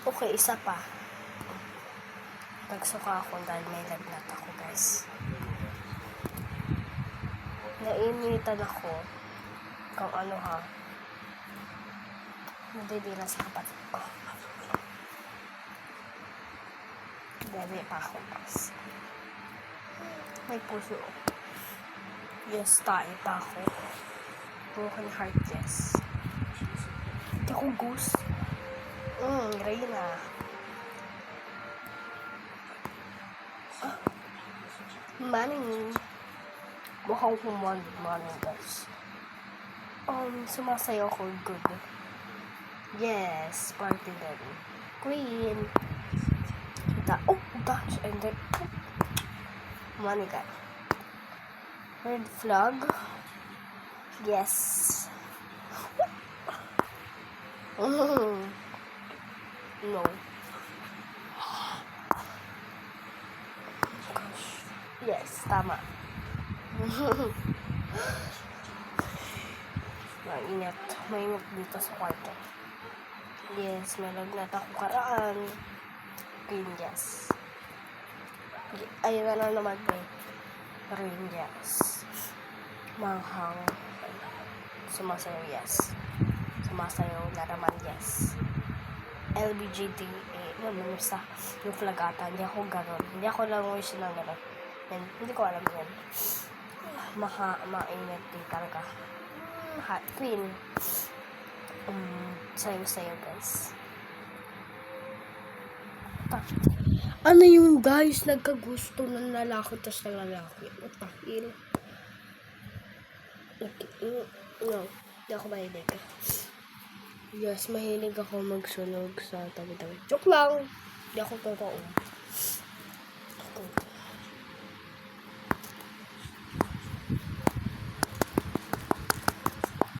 Okay, isa pa. Nagsuka ako dahil may lagnat ako, guys. Nainitan ako. Kung ano ha. Nadidila sa kapatid ko. Dali pa ako, guys. May puso. Yes, tayo pa ako. Broken heart, yes. Hindi ako goose. Reyna. Morning. Mukhang morning, guys. Sumasayaw ko good. Yes, party din. Queen. Oh gosh, and then money guy. Red flag. Yes. No. Gosh. Yes, tama. Mainit. Mainit dito sa kwarto. Yes, may lagnat ako karaan. Green yes. Ayun na naman eh. Green yes. Manghang. Sumasayaw yes. Sumasayaw na naman yes. LBGT basta yung flagata. Hindi ako ganon. Hindi ako language na ganon. Hindi ko alam yan. Mainit din talaga. Hot queen. Sayo guys. Ano yung guys nagkagusto ng lalaki tas ng lalaki? What the hell? No, hindi ako mahilig. Yes, mahilig ako magsunog sa tabi-tabi. Joke lang! Hindi ako totoo.